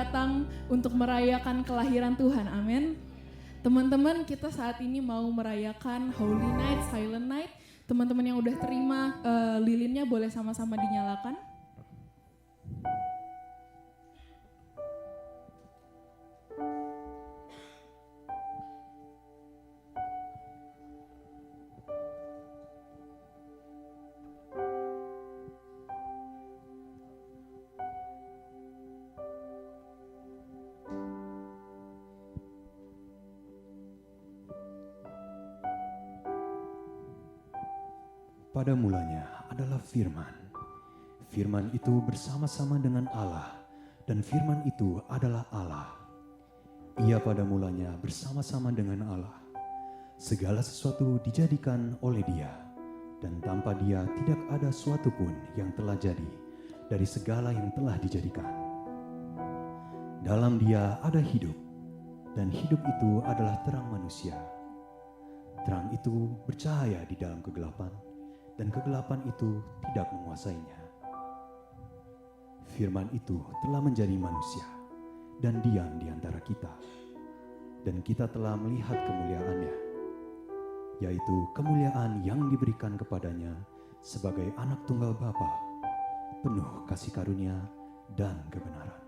datang untuk merayakan kelahiran Tuhan, amin. Teman-teman, kita saat ini mau merayakan Holy Night, Silent Night. Teman-teman yang udah terima lilinnya boleh sama-sama dinyalakan. Pada mulanya adalah Firman. Firman itu bersama-sama dengan Allah, dan Firman itu adalah Allah. Ia pada mulanya bersama-sama dengan Allah. Segala sesuatu dijadikan oleh Dia, dan tanpa Dia tidak ada suatu pun yang telah jadi dari segala yang telah dijadikan. Dalam Dia ada hidup, dan hidup itu adalah terang manusia. Terang itu bercahaya di dalam kegelapan, dan kegelapan itu tidak menguasainya. Firman itu telah menjadi manusia dan diam di antara kita. Dan kita telah melihat kemuliaannya, yaitu kemuliaan yang diberikan kepadanya sebagai anak tunggal Bapa, penuh kasih karunia dan kebenaran.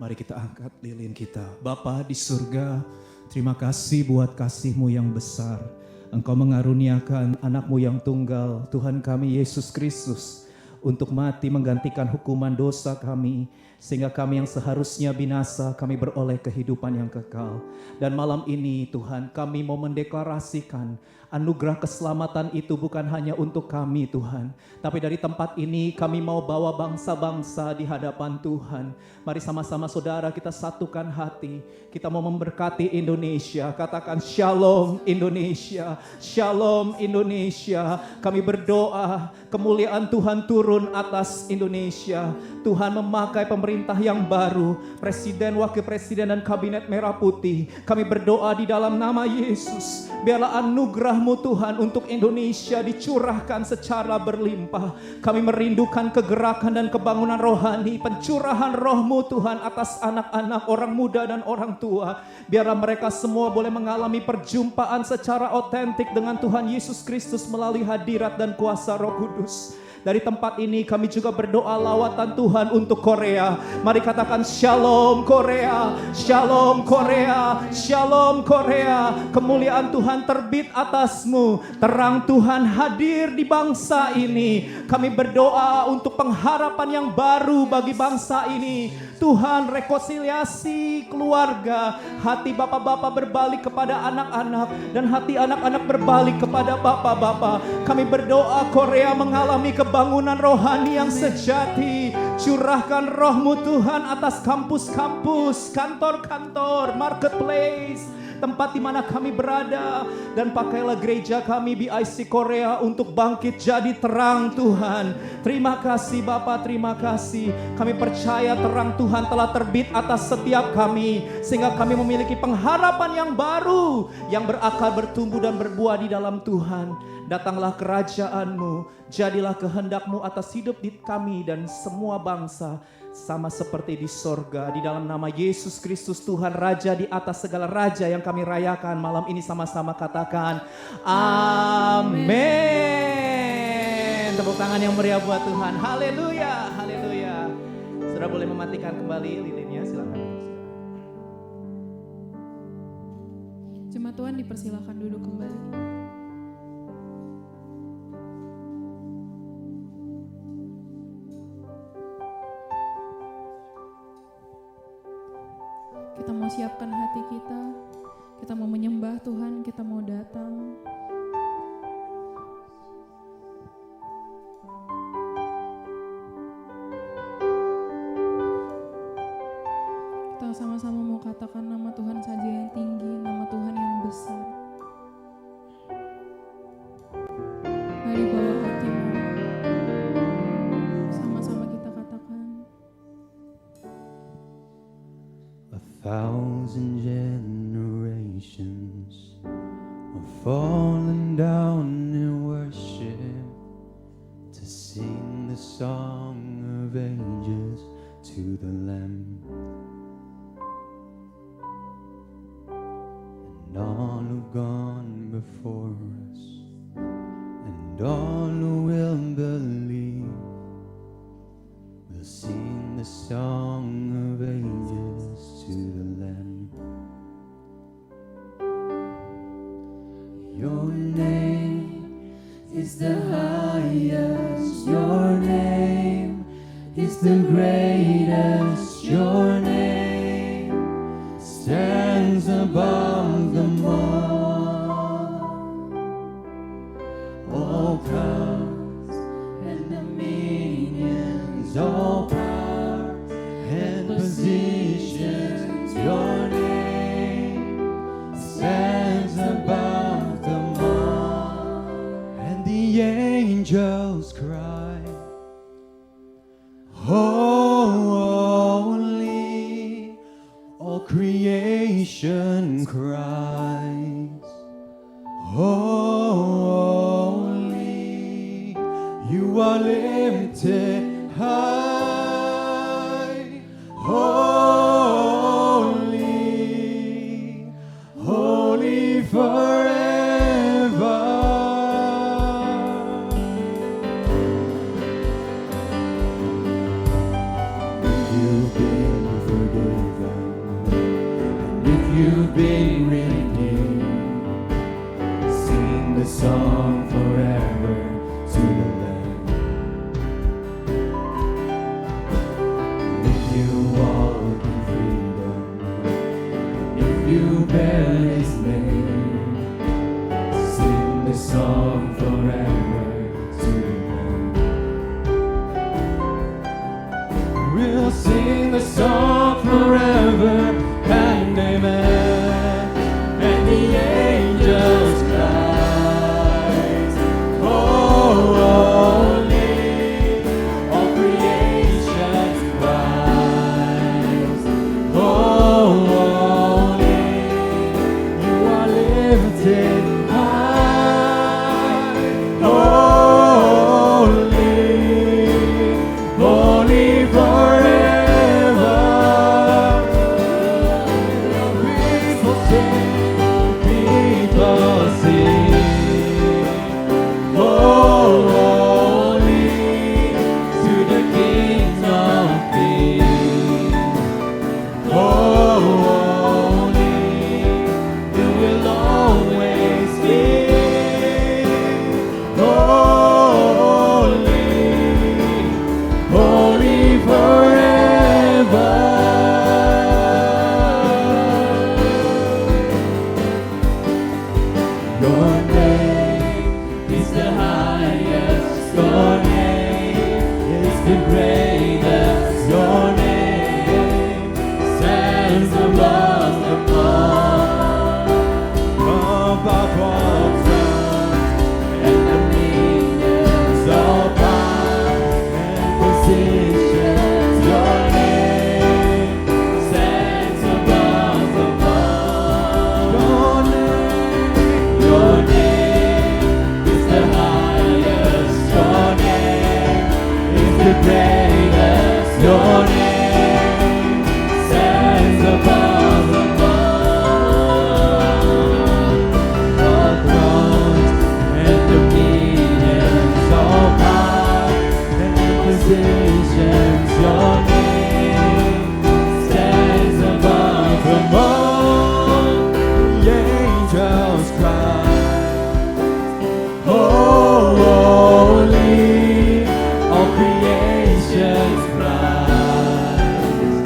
Mari kita angkat lilin kita. Bapa di surga, terima kasih buat kasih-Mu yang besar. Engkau mengaruniakan anak-Mu yang tunggal, Tuhan kami Yesus Kristus, untuk mati menggantikan hukuman dosa kami, sehingga kami yang seharusnya binasa, kami beroleh kehidupan yang kekal. Dan malam ini Tuhan, kami mau mendeklarasikan anugerah keselamatan itu bukan hanya untuk kami Tuhan, tapi dari tempat ini kami mau bawa bangsa-bangsa di hadapan Tuhan. Mari sama-sama saudara kita satukan hati, kita mau memberkati Indonesia. Katakan Shalom Indonesia, Shalom Indonesia. Kami berdoa kemuliaan Tuhan turun atas Indonesia. Tuhan memakai pemerintah yang baru, presiden, wakil presiden, dan kabinet merah putih. Kami berdoa di dalam nama Yesus, biarlah anugerah-Mu Tuhan untuk Indonesia dicurahkan secara berlimpah. Kami merindukan kegerakan dan kebangunan rohani, pencurahan Roh-Mu Tuhan atas anak-anak, orang muda dan orang tua. Biarlah mereka semua boleh mengalami perjumpaan secara otentik dengan Tuhan Yesus Kristus melalui hadirat dan kuasa Roh Kudus. Dari tempat ini kami juga berdoa lawatan Tuhan untuk Korea. Mari katakan Shalom Korea, Shalom Korea, Shalom Korea. Kemuliaan Tuhan terbit atasmu, terang Tuhan hadir di bangsa ini. Kami berdoa untuk pengharapan yang baru bagi bangsa ini. Tuhan, rekonsiliasi keluarga, hati bapak-bapak berbalik kepada anak-anak, dan hati anak-anak berbalik kepada bapak-bapak. Kami berdoa Korea mengalami kebangunan rohani yang sejati. Curahkan Roh-Mu Tuhan atas kampus-kampus, kantor-kantor, marketplace, tempat di mana kami berada. Dan pakailah gereja kami BIC Korea untuk bangkit jadi terang Tuhan. Terima kasih Bapa, terima kasih. Kami percaya terang Tuhan telah terbit atas setiap kami, sehingga kami memiliki pengharapan yang baru, yang berakar, bertumbuh dan berbuah di dalam Tuhan. Datanglah kerajaan-Mu, jadilah kehendak-Mu atas hidup di kami dan semua bangsa, sama seperti di sorga. Di dalam nama Yesus Kristus Tuhan, Raja di atas segala raja yang kami rayakan malam ini, sama-sama katakan amin. Tepuk tangan yang meriah buat Tuhan. Haleluya, haleluya. Saudara boleh mematikan kembali lilinnya, silakan. Jemaat Tuhan dipersilakan duduk kembali. Kita mau siapkan hati kita mau menyembah Tuhan, kita mau datang. Kita sama-sama mau katakan nama Tuhan saja yang tinggi, nama Tuhan yang besar. Mari bawa hatimu, sama-sama kita katakan. 1,000 generations are falling down in worship to sing the song of ages to the Lamb. And all who've gone before us, and all who will believe, will sing the song of ages to the Lamb. Your name is the highest, your name is the greatest, your name stands above them all powers and dominions, all power and positions, your name stands above them all. And the angels cry, holy, all creation cries, holy, you are lifted high, holy, holy forever. If you've been forgiven, and if you've been redeemed, sing the song forever to the Lamb. a song forever and amen. And the angels cry, holy, all creation cries, holy, you are lifted high, holy, holy forever. People sing, holy to the King of Kings. Holy, you will always be. Holy, holy forever. Your name is the highest. Your name is the greatest. Your name stands above them all. Above all thrones and dominions, all powers and positions. Your name stands above them all. Your name is the highest. Your name is the greatest. Your name stands above them all thrones and dominions, all powers and positions. Your name stands above them all. The angels cry, holy, all creation's cries,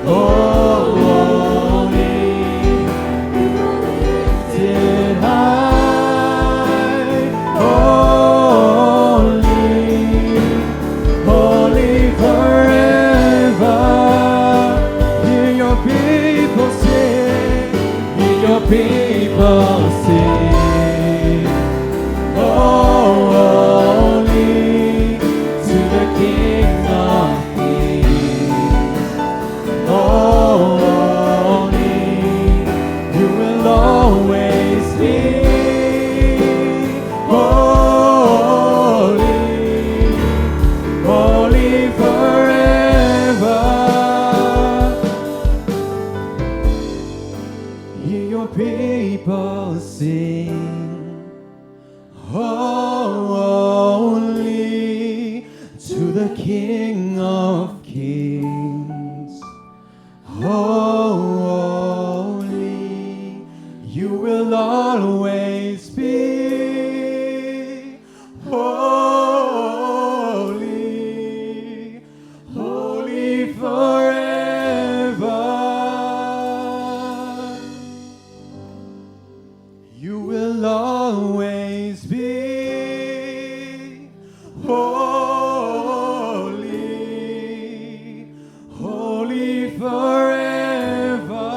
holy, lifted high, holy forever. Hear your people sing, hear your people sing. Holy to the King of Kings. Holy, you will always be. Holy, holy forever. Hear your people sing. Holy to the King of Kings. Holy, you will always be. Holy, holy forever. You will always be. Holy, holy forever.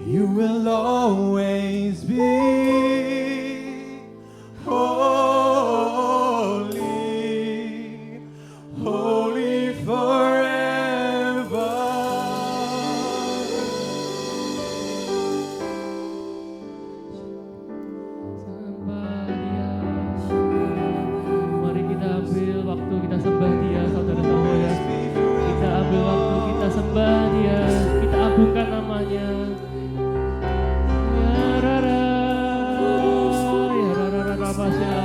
You will always be. Holy, holy forever. Sembah Dia. Mari kita ambil waktu kita sembah Dia, saudara-saudara ya. Kita ambil waktu kita sembah Dia, kita agungkan namanya. Ya rara, ya rara rabasya,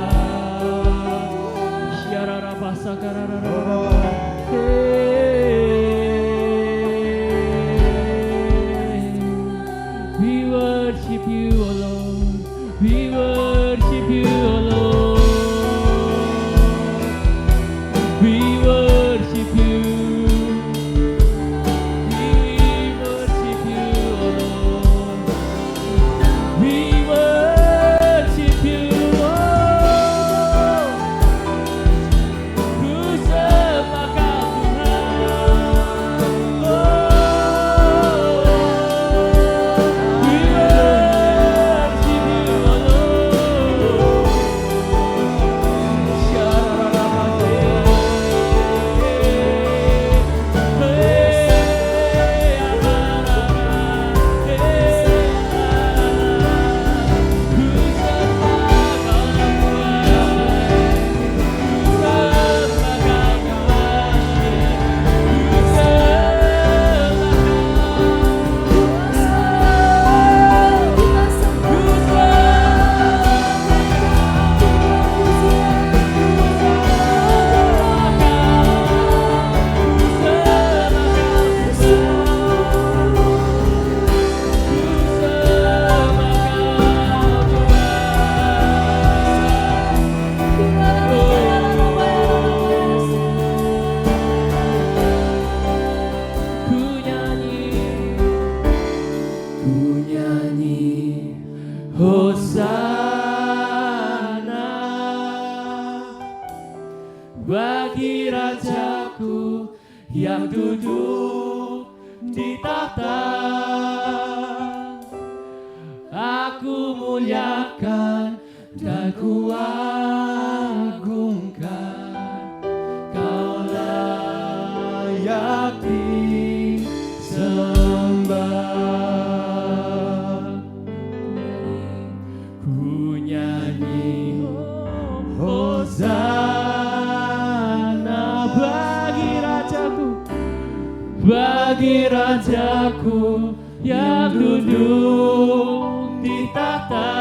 ya rara pasaka rara rara. We worship you, O Lord. We worship you, O Lord. We worship you. We worship you, O Lord. We worship you, oh. Who's Rajaku yang duduk di tahta. Aku muliakan dan ku agungkan, Kau layak disembah. Ku nyanyi Hosana bagi Rajaku yang duduk di tahta.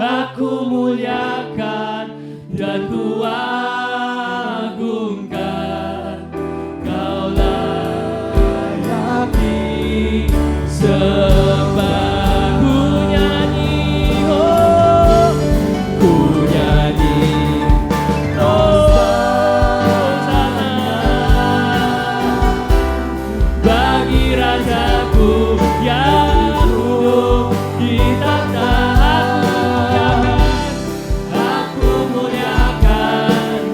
Aku muliakan dan ku agungkan, Kau layak disembah. Ku nyanyi, oh, ku nyanyi, Hosana bagi Rajaku yang duduk di tahta. Aku muliakan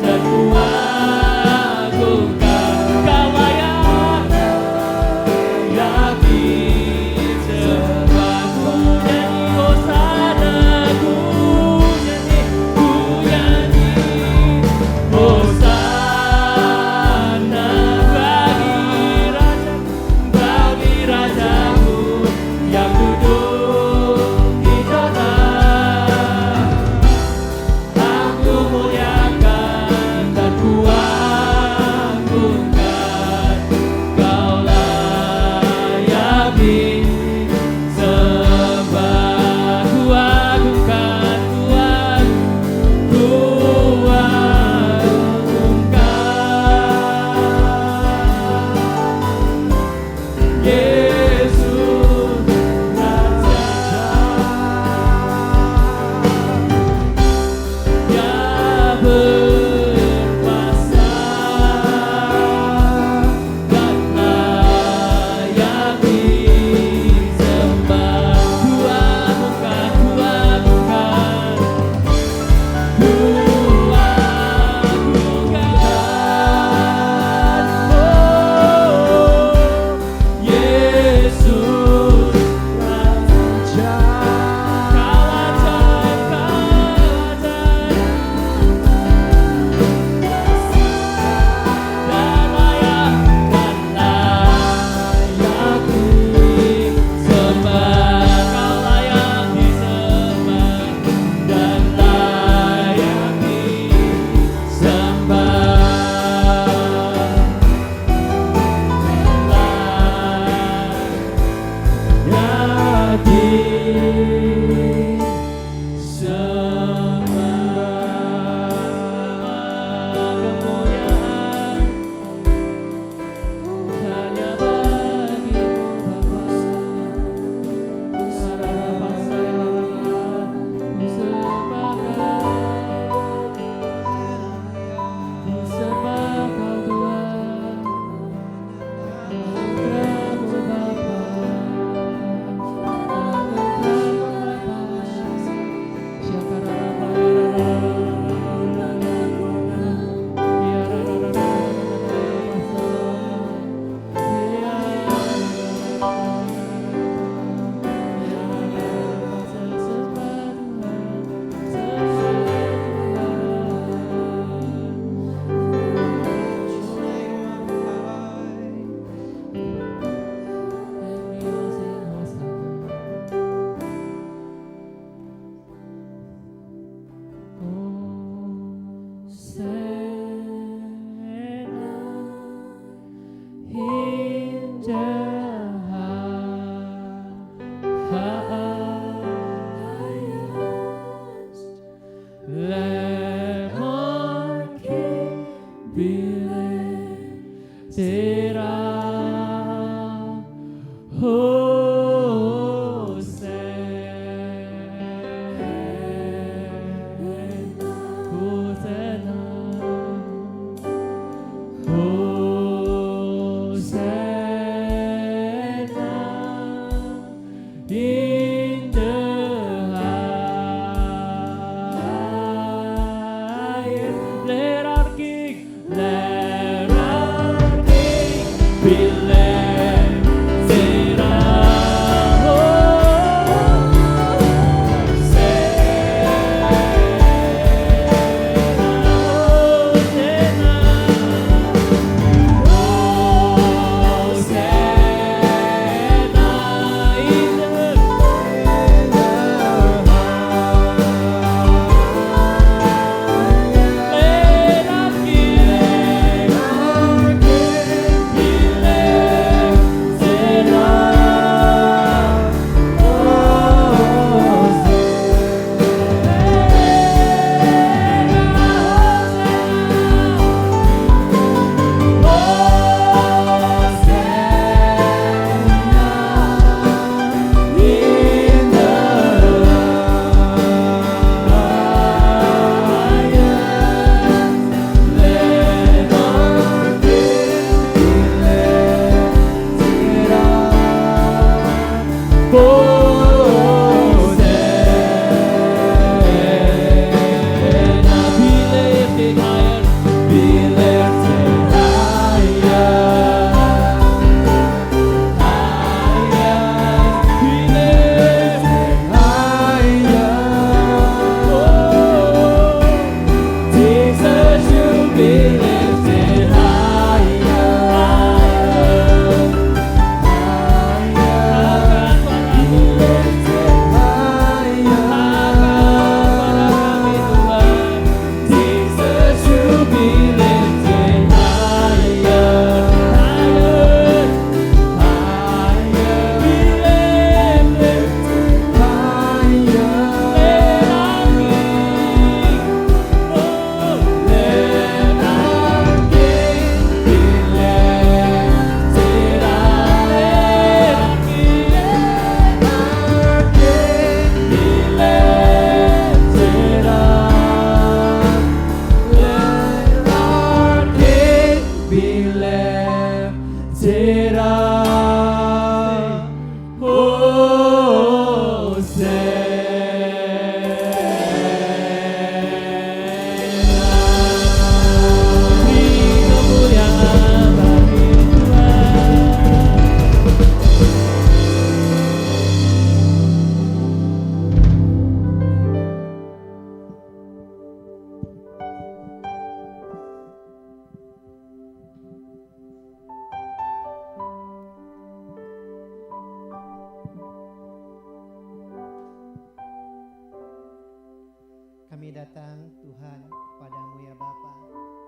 Kami datang Tuhan padamu ya Bapa,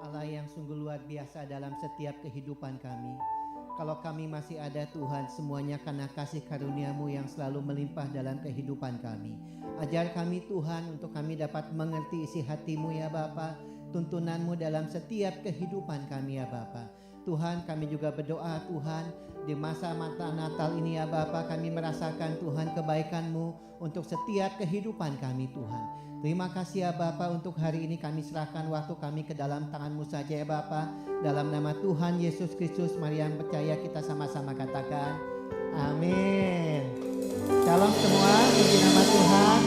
Allah yang sungguh luar biasa dalam setiap kehidupan kami. Kalau kami masih ada Tuhan, semuanya karena kasih karunia-Mu yang selalu melimpah dalam kehidupan kami. Ajar kami Tuhan untuk kami dapat mengerti isi hati-Mu ya Bapa, tuntunan-Mu dalam setiap kehidupan kami ya Bapa. Tuhan, kami juga berdoa Tuhan, di masa-masa Natal ini ya Bapa, kami merasakan Tuhan kebaikan-Mu untuk setiap kehidupan kami Tuhan. Terima kasih ya Bapa, untuk hari ini kami serahkan waktu kami ke dalam tangan-Mu saja ya Bapa. Dalam nama Tuhan Yesus Kristus, mari yang percaya kita sama-sama katakan amin. Shalom semua, puji nama Tuhan.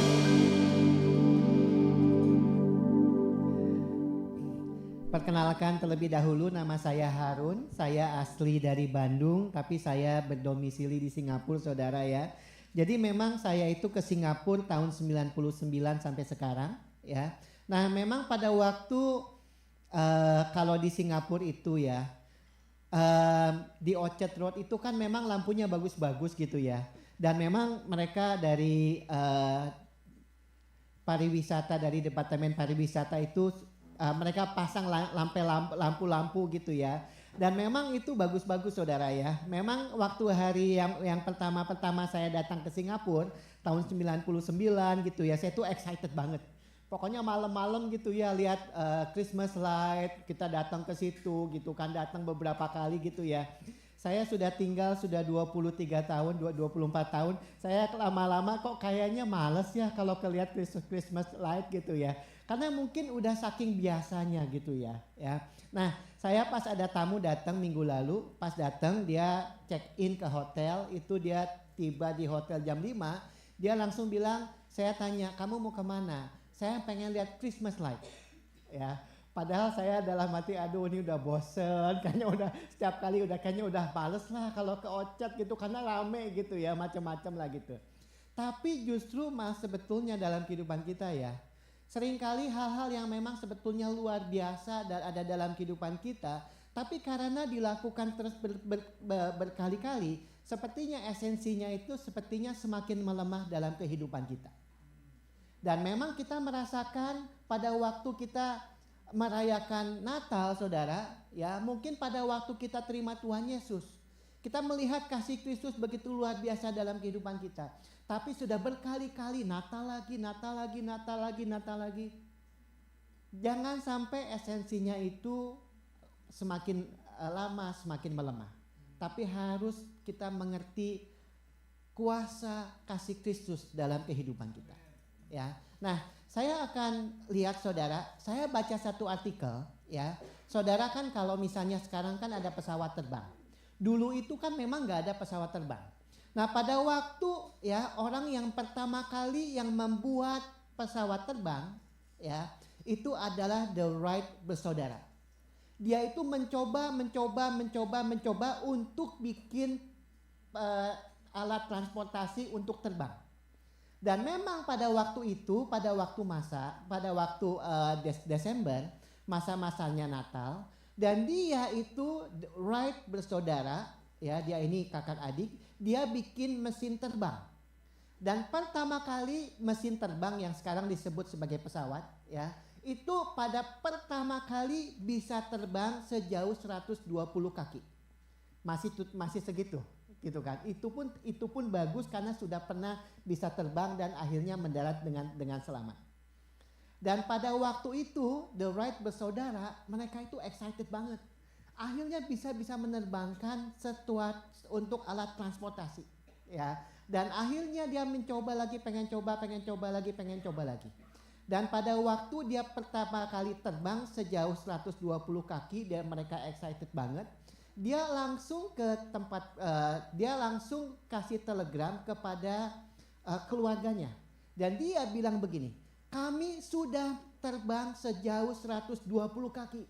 Perkenalkan terlebih dahulu, nama saya Harun. Saya asli dari Bandung, tapi saya berdomisili di Singapura saudara ya. Jadi memang saya itu ke Singapura tahun 99 sampai sekarang ya. Nah memang pada waktu kalau di Singapura itu ya, di Orchard Road itu kan memang lampunya bagus-bagus gitu ya. Dan memang mereka dari pariwisata, dari Departemen Pariwisata itu mereka pasang lampu-lampu gitu ya. Dan memang itu bagus-bagus saudara ya. Memang waktu hari yang pertama saya datang ke Singapura tahun 99 gitu ya, saya tuh excited banget. Pokoknya malam-malam gitu ya, lihat Christmas light, kita datang ke situ gitu kan, datang beberapa kali gitu ya. Saya sudah tinggal sudah 23 tahun, 24 tahun. Saya lama-lama kok kayaknya males ya kalau kelihat Christmas light gitu ya. Karena mungkin udah saking biasanya gitu ya. Nah, saya pas ada tamu datang minggu lalu, pas datang dia check in ke hotel, itu dia tiba di hotel jam 5, dia langsung bilang, saya tanya, kamu mau kemana? Saya pengen lihat Christmas light. Ya, padahal saya dalam hati, aduh ini udah bosen, kayaknya udah setiap kali kayaknya udah males lah kalau ke Orchard gitu, karena rame gitu ya, macam-macam lah gitu. Tapi justru sebetulnya dalam kehidupan kita ya, seringkali hal-hal yang memang sebetulnya luar biasa dan ada dalam kehidupan kita, tapi karena dilakukan terus berkali-kali, sepertinya esensinya itu sepertinya semakin melemah dalam kehidupan kita. Dan memang kita merasakan pada waktu kita merayakan Natal saudara, ya mungkin pada waktu kita terima Tuhan Yesus, kita melihat kasih Kristus begitu luar biasa dalam kehidupan kita. Tapi sudah berkali-kali Natal lagi. Jangan sampai esensinya itu semakin lama semakin melemah. Tapi harus kita mengerti kuasa kasih Kristus dalam kehidupan kita. Ya. Nah, saya akan lihat saudara, saya baca satu artikel ya. Saudara kan kalau misalnya sekarang kan ada pesawat terbang. Dulu itu kan memang gak ada pesawat terbang. Nah pada waktu ya orang yang pertama kali yang membuat pesawat terbang ya itu adalah The Wright bersaudara. Dia itu mencoba untuk bikin alat transportasi untuk terbang. Dan memang pada waktu itu, pada waktu Desember, masa-masanya Natal. Dan dia itu Wright bersaudara, ya dia ini kakak adik, dia bikin mesin terbang. Dan pertama kali mesin terbang yang sekarang disebut sebagai pesawat, ya, itu pada pertama kali bisa terbang sejauh 120 kaki. Masih segitu, gitu kan. Itu pun bagus karena sudah pernah bisa terbang dan akhirnya mendarat dengan selamat. Dan pada waktu itu The Wright bersaudara, mereka itu excited banget. Akhirnya bisa menerbangkan sesuatu untuk alat transportasi, ya. Dan akhirnya dia mencoba lagi, pengen coba lagi. Dan pada waktu dia pertama kali terbang sejauh 120 kaki dan mereka excited banget, dia langsung ke tempat, dia langsung kasih telegram kepada keluarganya. Dan dia bilang begini, kami sudah terbang sejauh 120 kaki.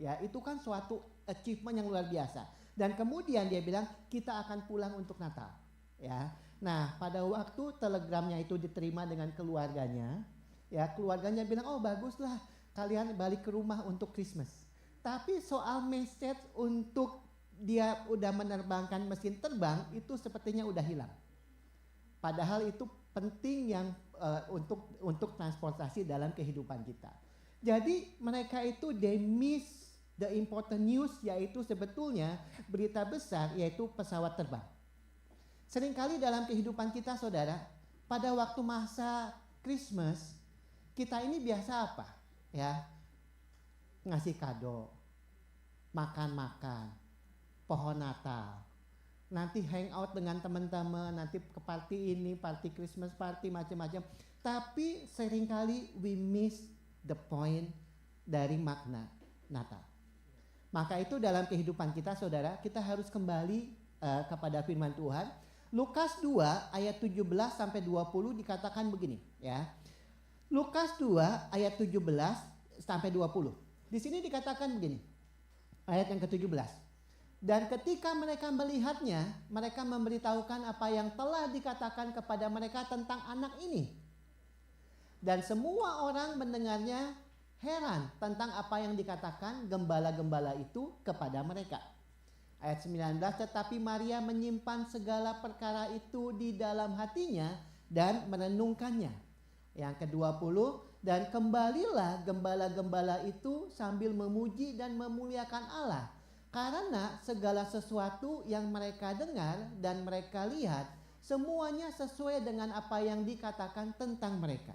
Ya, itu kan suatu achievement yang luar biasa. Dan kemudian dia bilang, kita akan pulang untuk Natal. Ya, nah pada waktu telegramnya itu diterima dengan keluarganya, ya keluarganya bilang, oh baguslah kalian balik ke rumah untuk Christmas. Tapi soal message untuk dia udah menerbangkan mesin terbang itu sepertinya udah hilang. Padahal itu penting yang untuk transportasi dalam kehidupan kita. Jadi mereka itu they miss the important news, yaitu sebetulnya berita besar, yaitu pesawat terbang. Seringkali dalam kehidupan kita saudara, pada waktu masa Christmas, kita ini biasa apa? Ya, ngasih kado, makan-makan, pohon Natal, nanti hangout dengan teman-teman, nanti ke party ini, party Christmas party, macam-macam. Tapi seringkali we miss the point dari makna Natal. Maka itu dalam kehidupan kita saudara, kita harus kembali kepada firman Tuhan. Lukas 2 ayat 17 sampai 20 dikatakan begini, ya. Lukas 2 ayat 17 sampai 20. Di sini dikatakan begini. Ayat yang ke-17. Dan ketika mereka melihatnya, mereka memberitahukan apa yang telah dikatakan kepada mereka tentang anak ini. Dan semua orang mendengarnya heran tentang apa yang dikatakan gembala-gembala itu kepada mereka. Ayat 19, tetapi Maria menyimpan segala perkara itu di dalam hatinya dan merenungkannya. Yang ke-20, dan kembalilah gembala-gembala itu sambil memuji dan memuliakan Allah. Karena segala sesuatu yang mereka dengar dan mereka lihat, semuanya sesuai dengan apa yang dikatakan tentang mereka.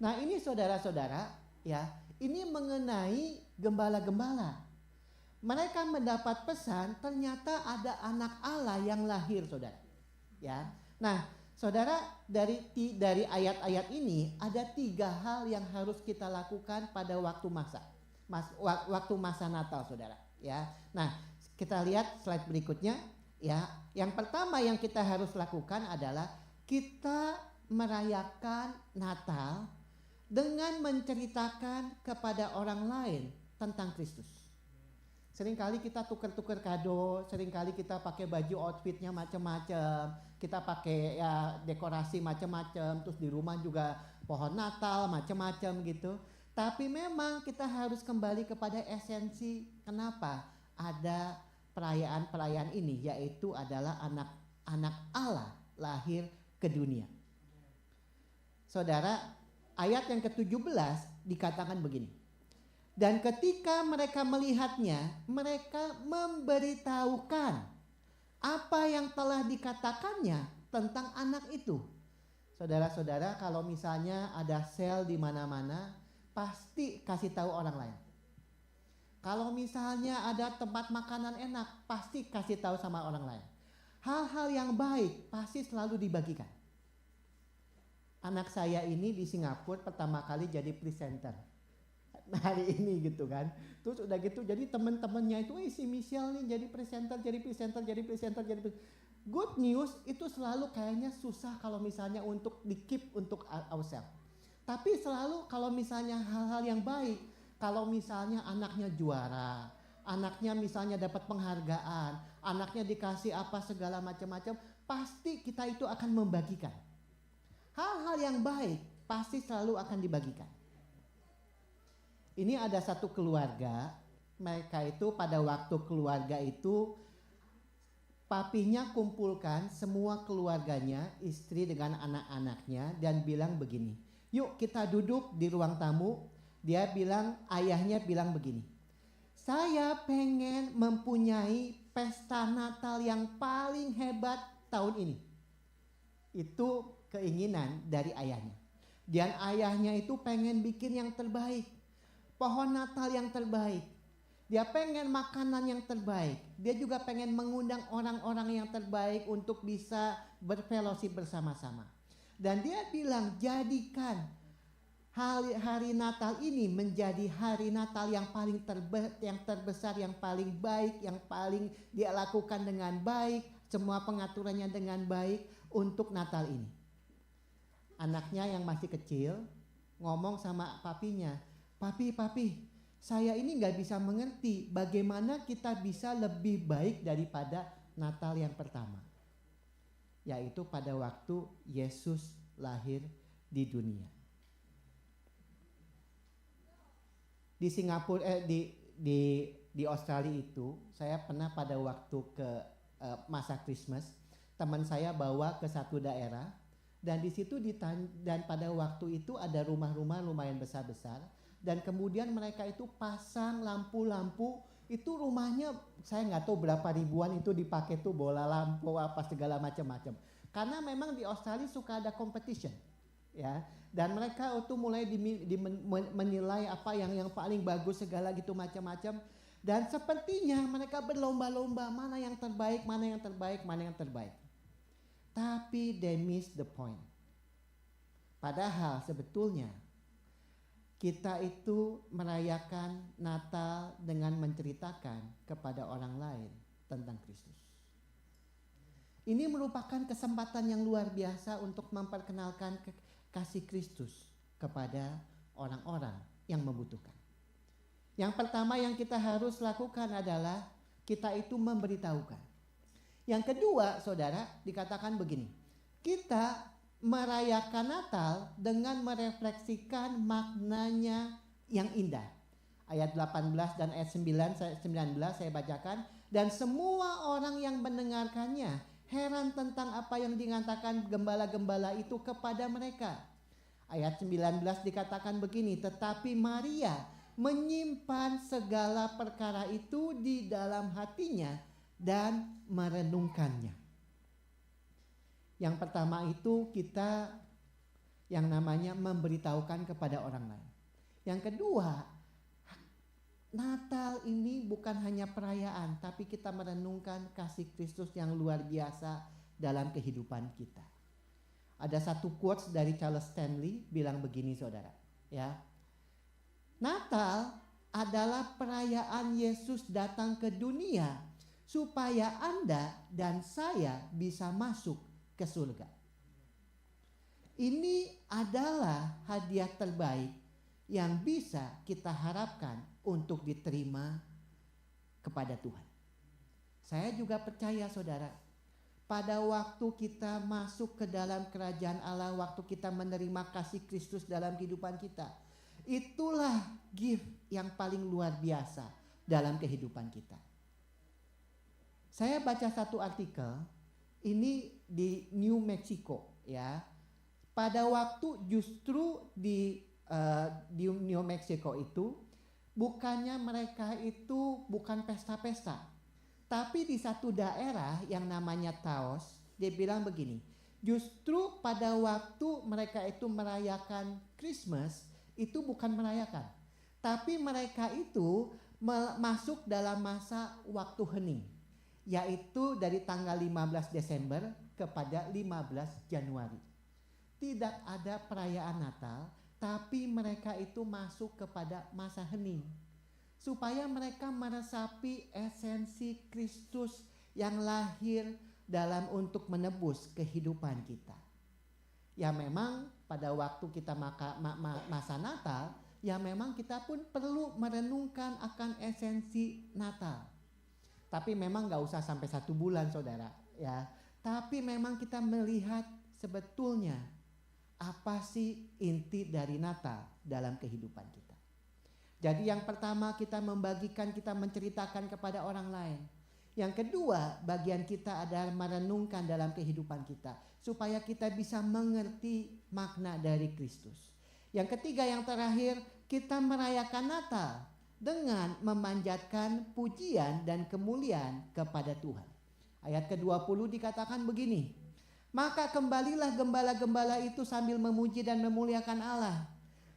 Nah ini saudara-saudara, ya, ini mengenai gembala-gembala. Mereka mendapat pesan ternyata ada anak Allah yang lahir, saudara. Ya, nah, saudara dari ayat-ayat ini ada 3 hal yang harus kita lakukan pada waktu masa Natal, saudara. Ya, nah kita lihat slide berikutnya. Ya, yang pertama yang kita harus lakukan adalah kita merayakan Natal dengan menceritakan kepada orang lain tentang Kristus. Seringkali kita tuker-tuker kado, seringkali kita pakai baju outfitnya macam-macam, kita pakai ya dekorasi macam-macam, terus di rumah juga pohon Natal macam-macam gitu. Tapi memang kita harus kembali kepada esensi kenapa ada perayaan-perayaan ini, yaitu adalah anak Allah lahir ke dunia. Saudara, ayat yang ke-17 dikatakan begini. Dan ketika mereka melihatnya, mereka memberitahukan apa yang telah dikatakannya tentang anak itu. Saudara-saudara, kalau misalnya ada sale di mana-mana, pasti kasih tahu orang lain. Kalau misalnya ada tempat makanan enak, pasti kasih tahu sama orang lain. Hal-hal yang baik pasti selalu dibagikan. Anak saya ini di Singapura pertama kali jadi presenter hari ini gitu kan. Terus udah gitu jadi teman-temannya itu si Michelle nih jadi presenter. Good news itu selalu kayaknya susah kalau misalnya untuk di-keep untuk ourselves. Tapi selalu kalau misalnya hal-hal yang baik, kalau misalnya anaknya juara, anaknya misalnya dapat penghargaan, anaknya dikasih apa segala macam-macam, pasti kita itu akan membagikan. Hal-hal yang baik pasti selalu akan dibagikan. Ini ada satu keluarga, mereka itu pada waktu keluarga itu papinya kumpulkan semua keluarganya, istri dengan anak-anaknya dan bilang begini, yuk kita duduk di ruang tamu. Dia bilang, ayahnya bilang begini, saya pengen mempunyai pesta Natal yang paling hebat tahun ini. Itu keinginan dari ayahnya. Dan ayahnya itu pengen bikin yang terbaik. Pohon Natal yang terbaik. Dia pengen makanan yang terbaik. Dia juga pengen mengundang orang-orang yang terbaik untuk bisa berfellowship bersama-sama. Dan dia bilang, jadikan hari Natal ini menjadi hari Natal yang paling terbesar, yang paling baik, yang paling dia lakukan dengan baik, semua pengaturannya dengan baik untuk Natal ini. Anaknya yang masih kecil ngomong sama papinya, papi, saya ini gak bisa mengerti bagaimana kita bisa lebih baik daripada Natal yang pertama. Yaitu pada waktu Yesus lahir di dunia. Di Singapura, di Australia itu, saya pernah pada waktu ke masa Christmas, teman saya bawa ke satu daerah, dan di situ dan pada waktu itu ada rumah-rumah lumayan besar-besar, dan kemudian mereka itu pasang lampu-lampu, itu rumahnya saya nggak tahu berapa ribuan itu dipakai tuh bola lampu apa segala macam-macam. Karena memang di Australia suka ada competition, ya. Dan mereka itu mulai menilai apa yang paling bagus segala gitu macam-macam. Dan sepertinya mereka berlomba-lomba mana yang terbaik, mana yang terbaik, mana yang terbaik. Tapi they miss the point. Padahal sebetulnya kita itu merayakan Natal dengan menceritakan kepada orang lain tentang Kristus. Ini merupakan kesempatan yang luar biasa untuk memperkenalkan kasih Kristus kepada orang-orang yang membutuhkan. Yang pertama yang kita harus lakukan adalah kita itu memberitahukan. Yang kedua, saudara, dikatakan begini, kita merayakan Natal dengan merefleksikan maknanya yang indah. Ayat 18 dan ayat 19 saya bacakan. Dan semua orang yang mendengarkannya heran tentang apa yang dikatakan gembala-gembala itu kepada mereka. Ayat 19 dikatakan begini, tetapi Maria menyimpan segala perkara itu di dalam hatinya dan merenungkannya. Yang pertama itu kita yang namanya memberitahukan kepada orang lain. Yang kedua, Natal ini bukan hanya perayaan, tapi kita merenungkan kasih Kristus yang luar biasa dalam kehidupan kita. Ada satu quotes dari Charles Stanley bilang begini, saudara, ya. Natal adalah perayaan Yesus datang ke dunia supaya Anda dan saya bisa masuk ke surga. Ini adalah hadiah terbaik yang bisa kita harapkan untuk diterima kepada Tuhan. Saya juga percaya, saudara, pada waktu kita masuk ke dalam kerajaan Allah, waktu kita menerima kasih Kristus dalam kehidupan kita, itulah gift yang paling luar biasa dalam kehidupan kita. Saya baca satu artikel, ini di New Mexico, ya. Pada waktu justru di New Mexico itu, bukannya mereka itu bukan pesta-pesta, tapi di satu daerah yang namanya Taos, dia bilang begini, justru pada waktu mereka itu merayakan Christmas, itu bukan merayakan, tapi mereka itu masuk dalam masa waktu hening, yaitu dari tanggal 15 Desember kepada 15 Januari. Tidak ada perayaan Natal, tapi mereka itu masuk kepada masa hening, supaya mereka meresapi esensi Kristus yang lahir dalam untuk menebus kehidupan kita. Ya memang pada waktu kita masa Natal, ya memang kita pun perlu merenungkan akan esensi Natal. Tapi memang gak usah sampai 1 bulan, saudara, ya. Tapi memang kita melihat sebetulnya apa sih inti dari Natal dalam kehidupan kita. Jadi yang pertama kita membagikan, kita menceritakan kepada orang lain. Yang kedua, bagian kita adalah merenungkan dalam kehidupan kita supaya kita bisa mengerti makna dari Kristus. Yang ketiga, yang terakhir, kita merayakan Natal dengan memanjatkan pujian dan kemuliaan kepada Tuhan. Ayat ke-20 dikatakan begini, maka kembalilah gembala-gembala itu sambil memuji dan memuliakan Allah,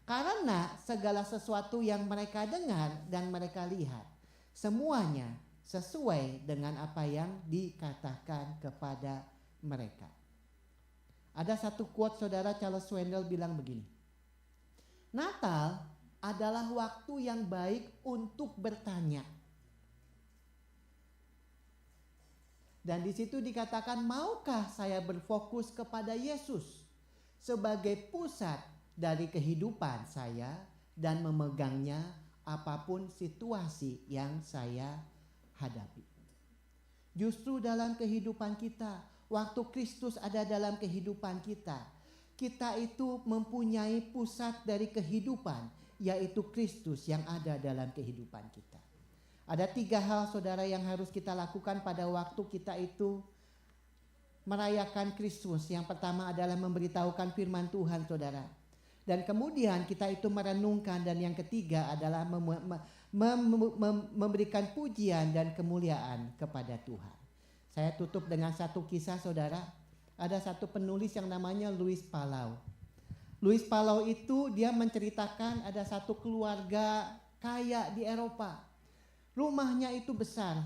karena segala sesuatu yang mereka dengar dan mereka lihat, semuanya sesuai dengan apa yang dikatakan kepada mereka. Ada satu quote saudara, Charles Swindoll bilang begini, Natal adalah waktu yang baik untuk bertanya. Dan di situ dikatakan, maukah saya berfokus kepada Yesus sebagai pusat dari kehidupan saya dan memegangnya apapun situasi yang saya hadapi. Justru dalam kehidupan kita, waktu Kristus ada dalam kehidupan kita, kita itu mempunyai pusat dari kehidupan, yaitu Kristus yang ada dalam kehidupan kita. Ada 3 hal saudara yang harus kita lakukan pada waktu kita itu merayakan Kristus. Yang pertama adalah memberitahukan firman Tuhan saudara. Dan kemudian kita itu merenungkan, dan yang ketiga adalah memberikan pujian dan kemuliaan kepada Tuhan. Saya tutup dengan satu kisah saudara. Ada satu penulis yang namanya Louis Palau. Louis Palau itu dia menceritakan ada satu keluarga kaya di Eropa. Rumahnya itu besar.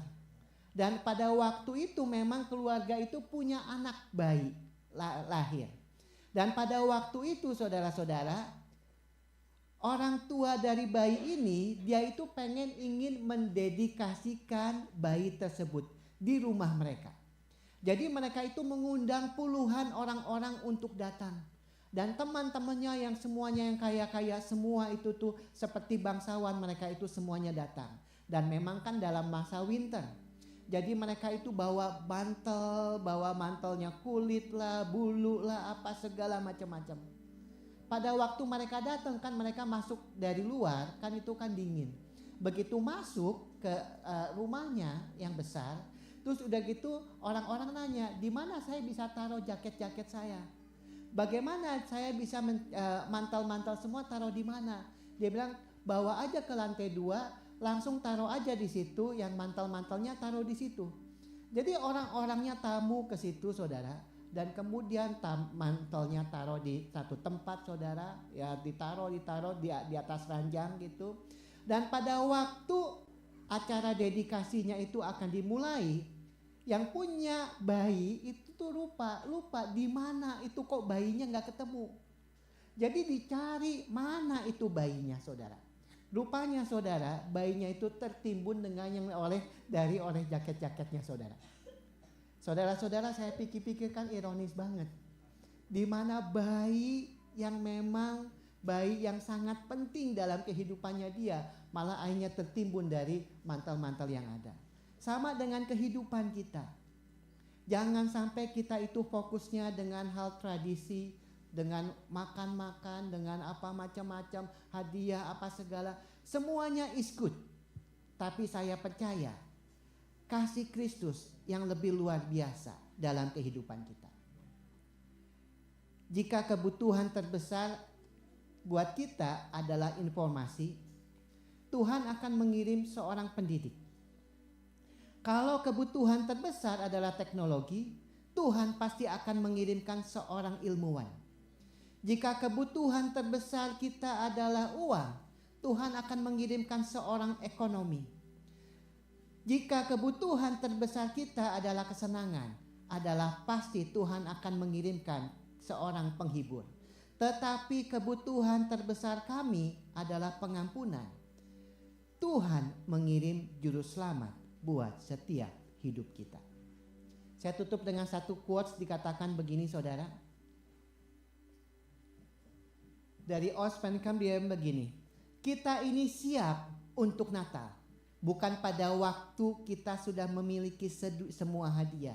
Dan pada waktu itu memang keluarga itu punya anak bayi lahir. Dan pada waktu itu saudara-saudara, orang tua dari bayi ini dia itu ingin mendedikasikan bayi tersebut di rumah mereka. Jadi mereka itu mengundang puluhan orang-orang untuk datang. Dan teman-temannya yang semuanya yang kaya-kaya semua itu tuh seperti bangsawan, mereka itu semuanya datang. Dan memang kan dalam masa winter. Jadi mereka itu bawa mantelnya kulit lah, bulu lah, apa segala macam-macam. Pada waktu mereka datang kan mereka masuk dari luar, kan itu kan dingin. Begitu masuk ke rumahnya yang besar, terus udah gitu orang-orang nanya, di mana saya bisa taruh jaket-jaket saya? Bagaimana saya bisa mantel-mantel semua taruh di mana? Dia bilang bawa aja ke lantai 2. Langsung taruh aja di situ, yang mantel-mantelnya taruh di situ. Jadi orang-orangnya tamu ke situ saudara, dan kemudian mantelnya taruh di satu tempat saudara, ya ditaruh di atas ranjang gitu. Dan pada waktu acara dedikasinya itu akan dimulai, yang punya bayi itu tuh lupa di mana itu kok bayinya nggak ketemu. Jadi dicari mana itu bayinya saudara. Rupanya saudara, bayinya itu tertimbun dengan yang oleh jaket-jaketnya saudara. Saudara-saudara, saya pikir-pikirkan ironis banget. Di mana bayi yang memang bayi yang sangat penting dalam kehidupannya dia, malah akhirnya tertimbun dari mantel-mantel yang ada. Sama dengan kehidupan kita. Jangan sampai kita itu fokusnya dengan hal tradisi, dengan makan-makan, dengan apa macam-macam, hadiah apa segala, semuanya is good. Tapi saya percaya kasih Kristus yang lebih luar biasa dalam kehidupan kita. Jika kebutuhan terbesar buat kita adalah informasi, Tuhan akan mengirim seorang pendidik. Kalau kebutuhan terbesar adalah teknologi, Tuhan pasti akan mengirimkan seorang ilmuwan. Jika kebutuhan terbesar kita adalah uang, Tuhan akan mengirimkan seorang ekonomi. Jika kebutuhan terbesar kita adalah kesenangan, adalah pasti Tuhan akan mengirimkan seorang penghibur. Tetapi kebutuhan terbesar kami adalah pengampunan. Tuhan mengirim juru selamat buat setiap hidup kita. Saya tutup dengan satu quotes, dikatakan begini saudara. Dari Osman Camp dia begini, kita ini siap untuk Natal, bukan pada waktu kita sudah memiliki semua hadiah,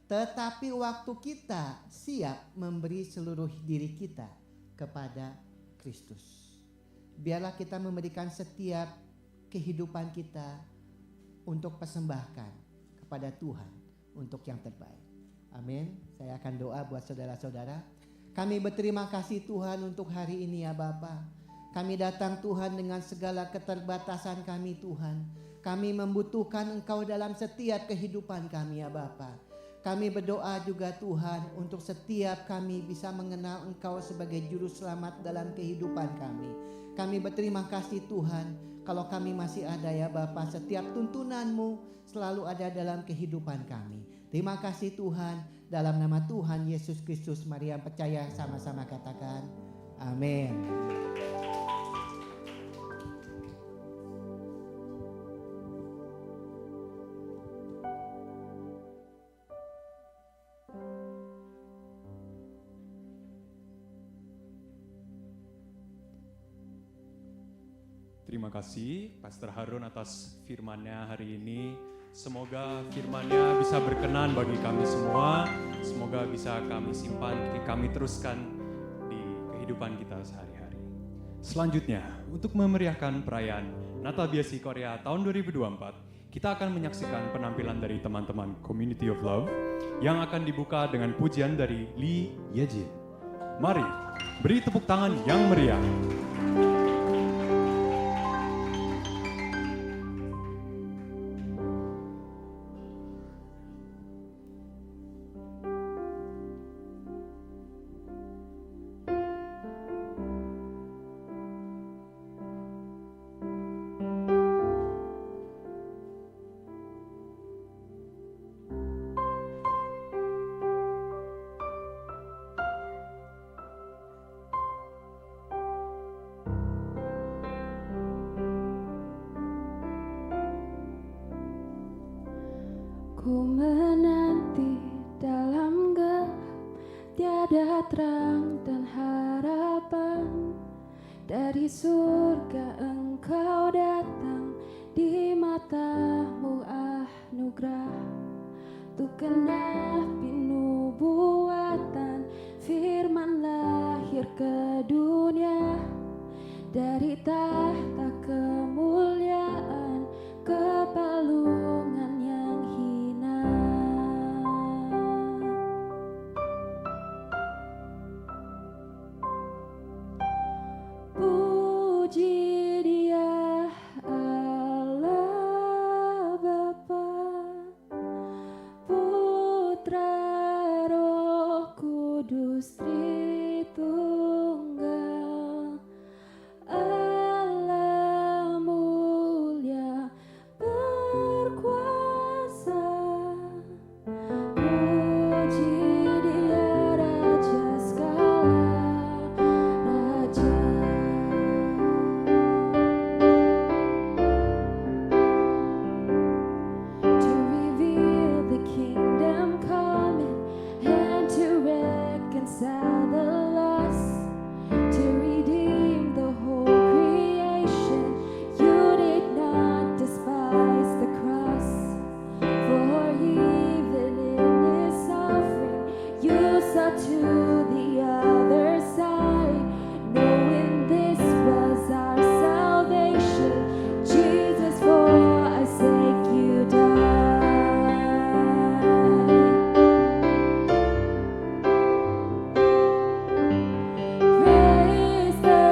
tetapi waktu kita siap memberi seluruh diri kita kepada Kristus. biarlah kita memberikan setiap kehidupan kita untuk persembahkan kepada Tuhan untuk yang terbaik. Amin. Saya akan doa buat saudara-saudara. Kami berterima kasih Tuhan untuk hari ini ya Bapa. Kami datang Tuhan dengan segala keterbatasan kami Tuhan. Kami membutuhkan Engkau dalam setiap kehidupan kami ya Bapa. Kami berdoa juga Tuhan untuk setiap kami bisa mengenal Engkau sebagai juru selamat dalam kehidupan kami. Kami berterima kasih Tuhan kalau kami masih ada ya Bapa. Setiap tuntunan-Mu selalu ada dalam kehidupan kami. Terima kasih Tuhan. Dalam nama Tuhan Yesus Kristus, mari yang percaya sama-sama katakan amin. Terima kasih Pastor Harun atas firman-Nya hari ini. Semoga firman-Nya bisa berkenan bagi kami semua. Semoga bisa kami simpan, kami teruskan di kehidupan kita sehari-hari. Selanjutnya, untuk memeriahkan perayaan Natal BSC Korea tahun 2024, kita akan menyaksikan penampilan dari teman-teman Community of Love yang akan dibuka dengan pujian dari Lee Yejin. Mari, beri tepuk tangan yang meriah. Ku menanti dalam gelap, tiada terang dan harapan. Dari surga Engkau datang, di matamu anugerah. Tu genapi nubuatan, firman lahir ke dunia. Dari tahta kemuliaan ke palungan yang hina. Puji Dia Allah Bapa, Putra Roh Kudus Tritunggal. Allah mulia berkuasa, puji Dia Raja segala raja. To reveal the kingdom coming and to reconcile the lost, to redeem the whole creation. You did not despise the cross, for even in His suffering you saw to the other side, knowing this was our salvation. Jesus, for our sake you died. Praise the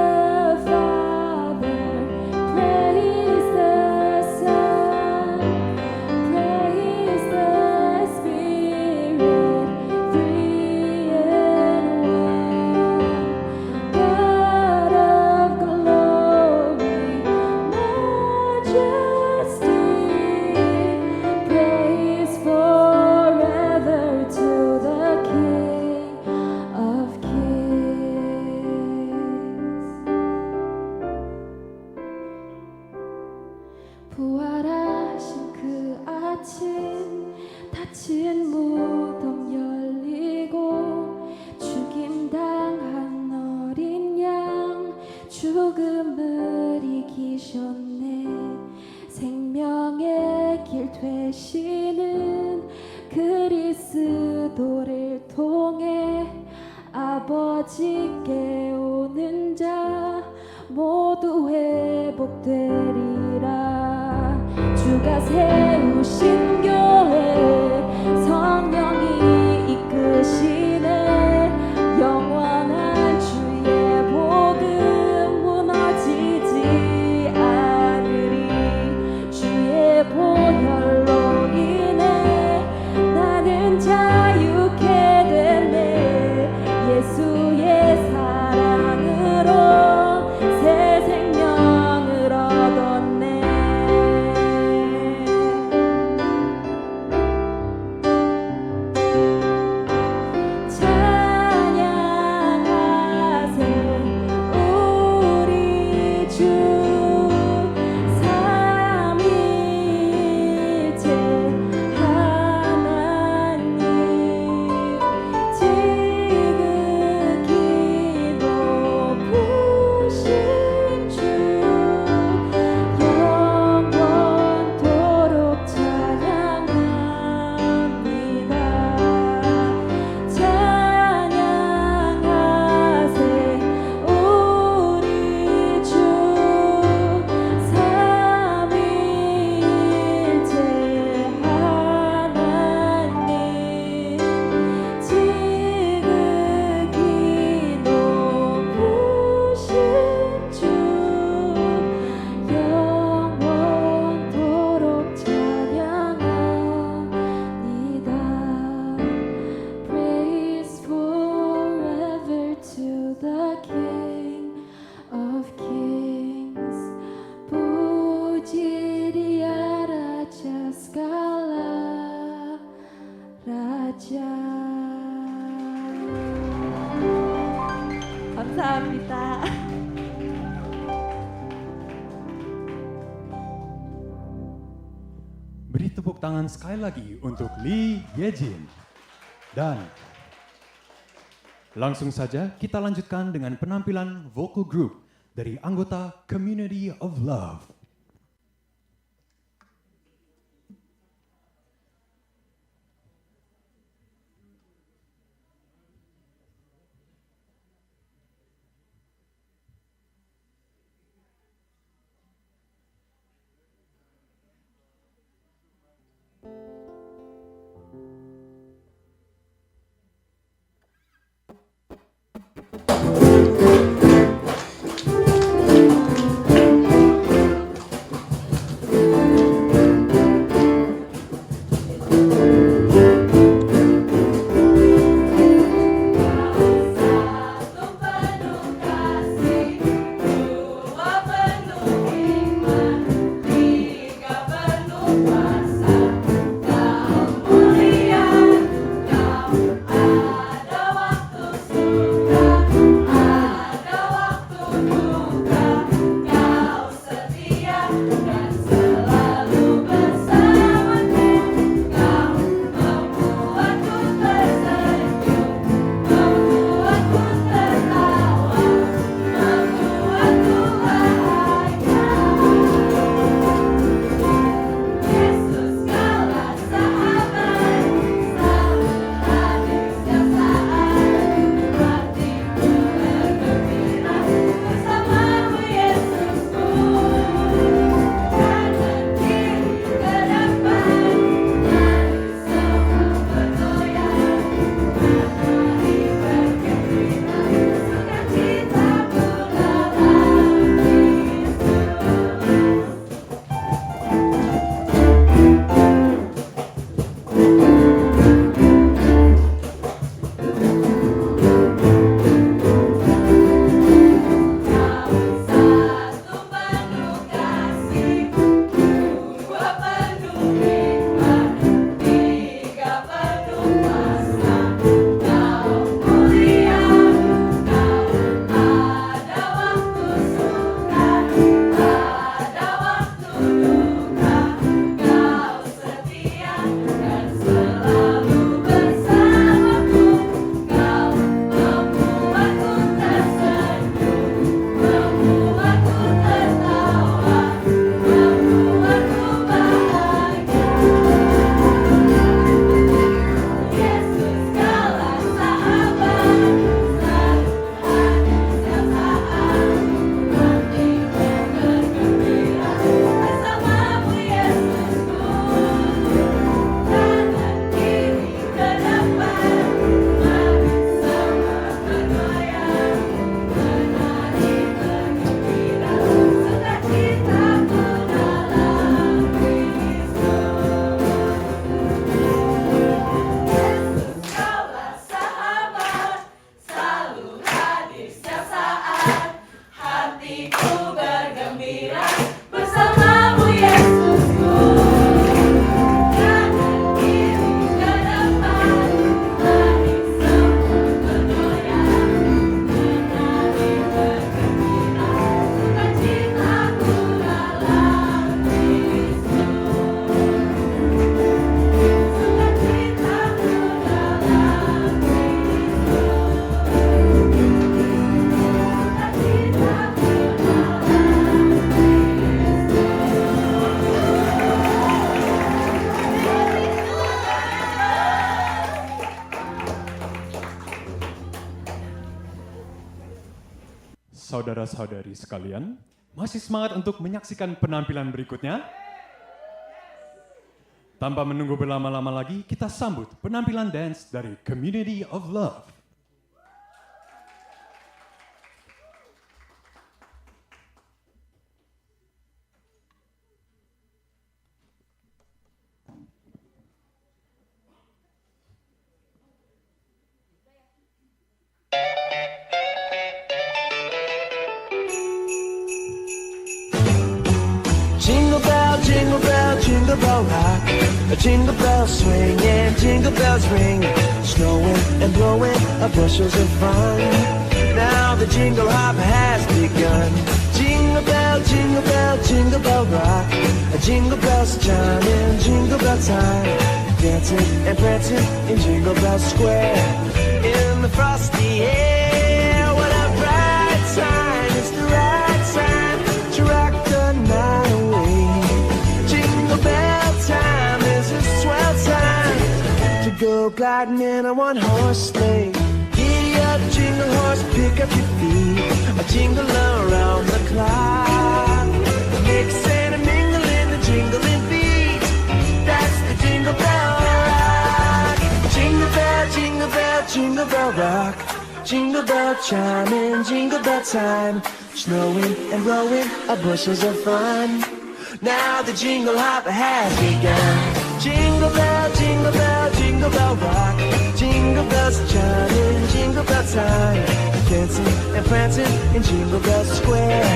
Father, praise the Son, praise the Spirit, three in one. God of glory, majesty, praise forever to the King of Kings. 부활하신 그 아침, 닫힌 무덤 열리고 죽임당한 어린 양, 죽음을 이기셨네. 생명의 길 되시는 그리스도를 통해 아버지께 오는 자 모두 되리라. 주가 세우신 교회 성령이 이끄시네. 영원한 주의 복음 무너지지 않으리. 주의 보혈로 인해 나는 자유케 됐네. 예수의 사랑으로 새 생명을 얻었네. 찬양하세 우리 주 삼위일체 하나님. 지극히 높으신 주 영원토록 찬양합니다. 찬양하세 우리 주 삼위일체 하나님. 지극히 높으신 주 영원토록 찬양합니다. Praise forever to the King of Kings. Puji Dia Raja segala raja. 감사합니다. Beri tepuk tangan sekali lagi untuk Lee Yejin. Dan langsung saja kita lanjutkan dengan penampilan vocal group dari anggota Community of Love. Yes, saudara-saudari sekalian, masih semangat untuk menyaksikan penampilan berikutnya? Tanpa menunggu berlama-lama lagi, kita sambut penampilan dance dari Community of Love. Jingle bell, jingle bell rock. A jingle bell swing and jingle bells ring. Snowing and blowing bushels of fun. Now the jingle hop has begun. Jingle bell, jingle bell, jingle bell rock. A jingle bells chiming, jingle bell time. Dancing and prancing in Jingle Bell Square. In the frosty air, what a bright time. It's the right time to rock the night away. Jingle bell time is a swell time to go gliding in a one-horse sleigh. Giddy up, jingle horse, pick up your feet. A jingle around the clock. Mix and a mingle in the jingling beat. That's the Jingle Bell Rock. Jingle bell, jingle bell, jingle bell rock. Jingle bell chiming, jingle bell time. Snowing and blowing bushels of fun. Now the jingle hop has begun. Jingle bell, jingle bell, jingle bell rock. Jingle bells chiming, jingle bell time. Dancing and prancing in Jingle Bell Square.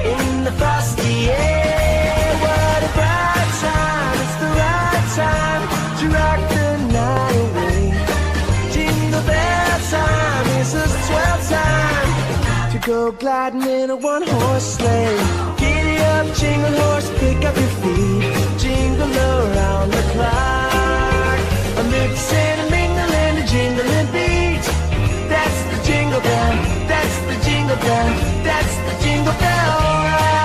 In the frosty air, what a bright time. It's the right time to rock the night away. Jingle bell time is a swell time to go gliding in a one-horse sleigh. Giddy up, jingle horse, pick up your feet. Jingle around the clock. A mix and a mingle and a jingling beat. That's the jingle bell, that's the jingle bell, that's the Jingle Bell Rock.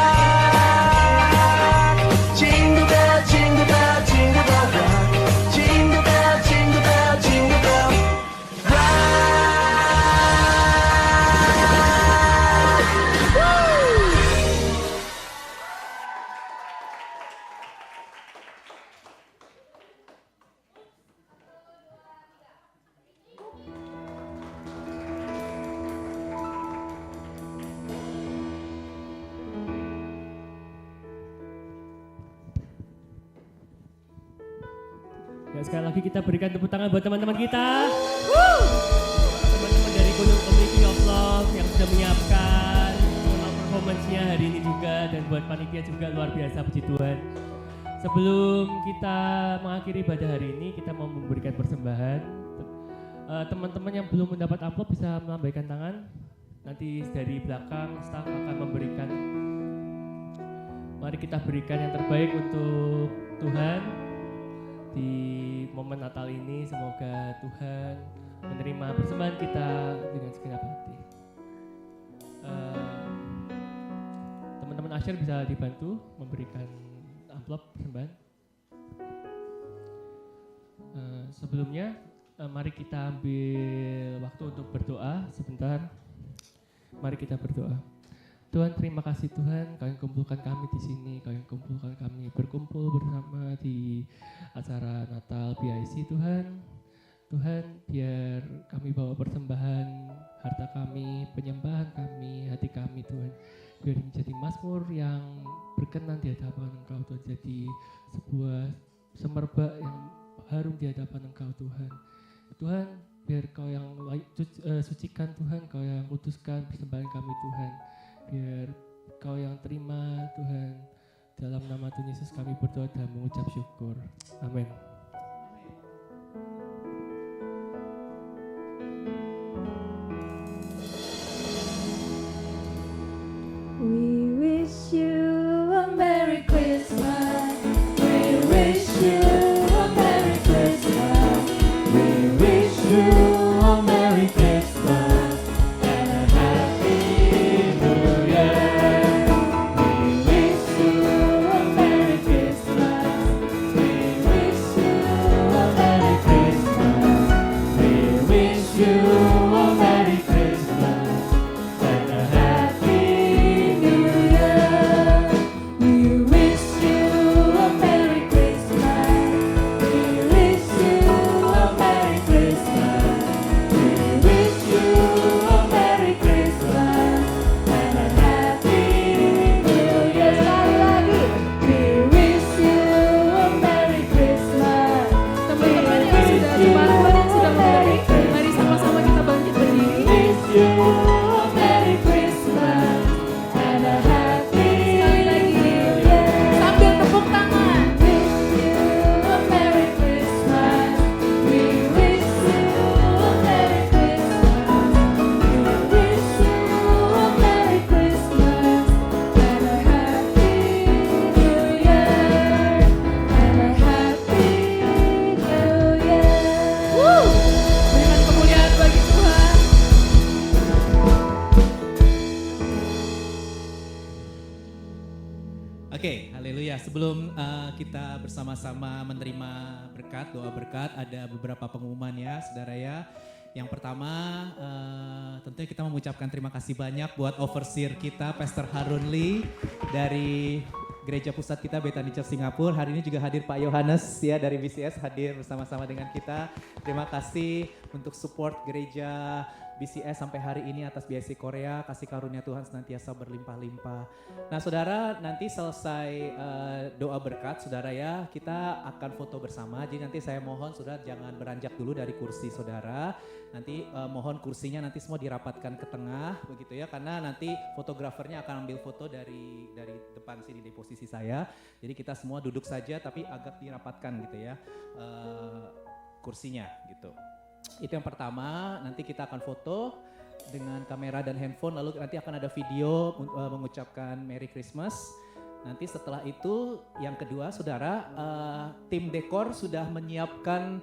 Jingle bell, jingle bell, jingle bell rock. Jingle bell, jingle bell, jingle bell rock. Woo! Ya, sekali lagi kita berikan tepuk tangan buat teman-teman kita. Teman-teman dari Gunung Community of Love yang sudah menyiapkan performance-nya hari ini juga. Dan buat panitia juga luar biasa, puji Tuhan. Sebelum kita mengakhiri ibadah hari ini, kita mau memberikan persembahan. Teman-teman yang belum mendapat amplop bisa melambaikan tangan. Nanti dari belakang staf akan memberikan. Mari kita berikan yang terbaik untuk Tuhan. Di momen Natal ini semoga Tuhan menerima persembahan kita dengan segenap hati. Teman-teman Asher bisa dibantu memberikan amplop persembahan. Sebelumnya mari kita ambil waktu untuk berdoa sebentar. Mari kita berdoa. Tuhan, terima kasih Tuhan, Kau yang kumpulkan kami di sini, Kau yang kumpulkan kami berkumpul bersama di acara Natal PIC Tuhan. Tuhan, biar kami bawa persembahan harta kami, penyembahan kami, hati kami Tuhan. Biar menjadi mazmur yang berkenan di hadapan Engkau Tuhan, jadi sebuah semerbak yang harum di hadapan Engkau Tuhan. Tuhan, biar Kau yang sucikan Tuhan, Kau yang utuskan persembahan kami Tuhan. Biar Kau yang terima Tuhan. Dalam nama Tuhan Yesus kami berdoa dan mengucap syukur. Amin. We wish you a Merry Christmas. We wish you a Merry Christmas. We wish you a Merry Christmas and a Happy New Year. We wish you a Merry Christmas. We wish you a Merry Christmas. We wish you a Merry Christmas and a Happy kita bersama-sama menerima berkat, doa berkat. Ada beberapa pengumuman ya saudara ya. Yang pertama tentunya kita mengucapkan terima kasih banyak buat overseer kita Pastor Harun Lee dari Gereja Pusat kita Bethany Church Singapura. Hari ini juga hadir Pak Yohanes ya dari BCS hadir bersama-sama dengan kita. Terima kasih untuk support gereja BCS sampai hari ini atas BIC Korea. Kasih karunia Tuhan senantiasa berlimpah-limpah. Nah saudara, nanti selesai doa berkat saudara ya, kita akan foto bersama. Jadi nanti saya mohon saudara jangan beranjak dulu dari kursi saudara. Nanti mohon kursinya nanti semua dirapatkan ke tengah begitu ya, karena nanti fotografernya akan ambil foto dari depan sini di posisi saya. Jadi kita semua duduk saja tapi agak dirapatkan gitu ya kursinya gitu. Itu yang pertama, nanti kita akan foto dengan kamera dan handphone, lalu nanti akan ada video mengucapkan Merry Christmas. Nanti setelah itu yang kedua saudara, tim dekor sudah menyiapkan,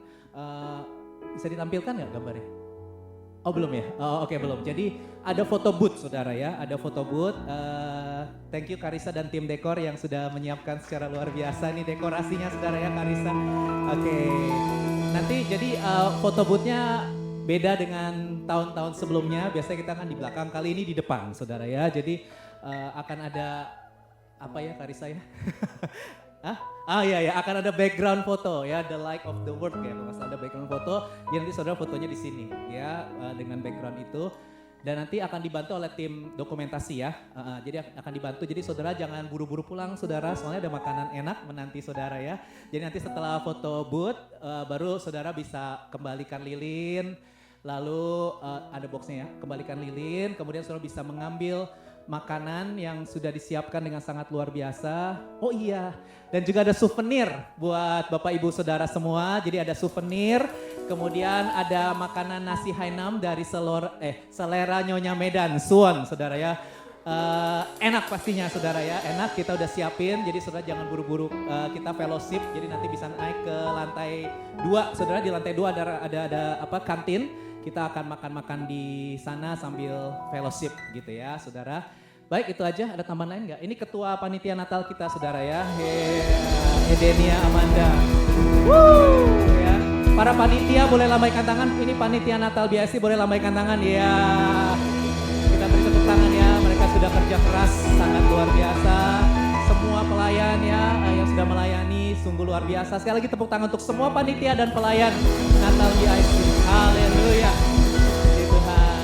bisa ditampilkan nggak gambarnya? Oh belum ya? Oh, oke, belum. Jadi ada foto booth saudara ya, ada foto booth. Thank you Karissa dan tim dekor yang sudah menyiapkan secara luar biasa nih dekorasinya saudara ya Karissa. Oke. Nanti jadi foto boothnya beda dengan tahun-tahun sebelumnya. Biasanya kita kan di belakang, kali ini di depan saudara ya. Jadi akan ada apa ya Karissa ya? Iya akan ada background foto ya, the light of the world ya. Kalau ada background foto, jadi nanti saudara fotonya di sini ya dengan background itu. Dan nanti akan dibantu oleh tim dokumentasi ya. Jadi akan dibantu. Jadi saudara jangan buru-buru pulang saudara, soalnya ada makanan enak menanti saudara ya. Jadi nanti setelah foto booth baru saudara bisa kembalikan lilin. Lalu ada boxnya ya, kembalikan lilin. Kemudian saudara bisa mengambil makanan yang sudah disiapkan dengan sangat luar biasa. Oh iya, dan juga ada souvenir buat Bapak Ibu Saudara semua. Jadi ada souvenir, kemudian ada makanan nasi Hainam dari Selera Nyonya Medan, Suwon saudara ya. Enak pastinya saudara ya, enak kita udah siapin. Jadi saudara jangan buru-buru, kita fellowship. Jadi nanti bisa naik ke lantai 2 saudara. Di lantai 2 ada kantin. Kita akan makan-makan di sana sambil fellowship gitu ya saudara. Baik itu aja, ada tambahan lain nggak? Ini ketua panitia Natal kita saudara ya, Edenia Amanda. Ya. Para panitia boleh lambaikan tangan, ini panitia Natal BIC boleh lambaikan tangan ya. Kita beri tepuk tangan ya, mereka sudah kerja keras sangat luar biasa. Semua pelayan ya yang sudah melayani sungguh luar biasa. Sekali lagi tepuk tangan untuk semua panitia dan pelayan Natal BIC. Haleluya. Puji Tuhan.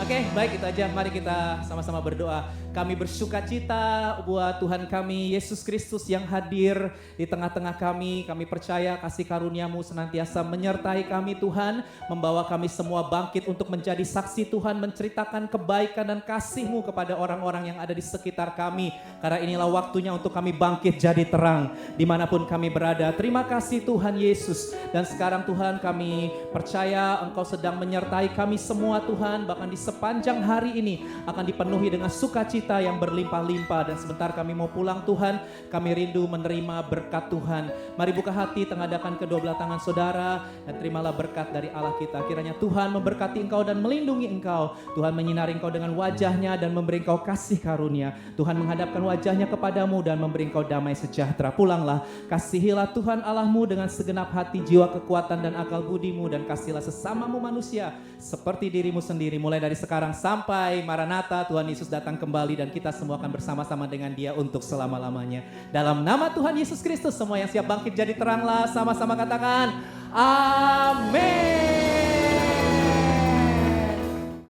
Oke, baik itu aja. Mari kita sama-sama berdoa. Kami bersuka cita buat Tuhan kami Yesus Kristus yang hadir di tengah-tengah kami. Kami percaya kasih karunia-Mu senantiasa menyertai kami Tuhan. Membawa kami semua bangkit untuk menjadi saksi Tuhan. Menceritakan kebaikan dan kasih-Mu kepada orang-orang yang ada di sekitar kami. Karena inilah waktunya untuk kami bangkit jadi terang dimanapun kami berada. Terima kasih Tuhan Yesus. Dan sekarang Tuhan kami percaya Engkau sedang menyertai kami semua Tuhan. Bahkan di sepanjang hari ini akan dipenuhi dengan sukacita yang berlimpah-limpah. Dan sebentar kami mau pulang Tuhan, kami rindu menerima berkat Tuhan. Mari buka hati, tengadakan kedua belah tangan saudara, dan terimalah berkat dari Allah kita. Kiranya Tuhan memberkati engkau dan melindungi engkau. Tuhan menyinari engkau dengan wajahnya dan memberi engkau kasih karunia. Tuhan menghadapkan wajahnya kepadamu dan memberi engkau damai sejahtera. Pulanglah, kasihilah Tuhan Allahmu dengan segenap hati, jiwa, kekuatan dan akal budimu. Dan kasihilah sesamamu manusia seperti dirimu sendiri. Mulai dari sekarang sampai Maranatha, Tuhan Yesus datang kembali dan kita semua akan bersama-sama dengan Dia untuk selama-lamanya. Dalam nama Tuhan Yesus Kristus, semua yang siap bangkit jadi teranglah, sama-sama katakan amin.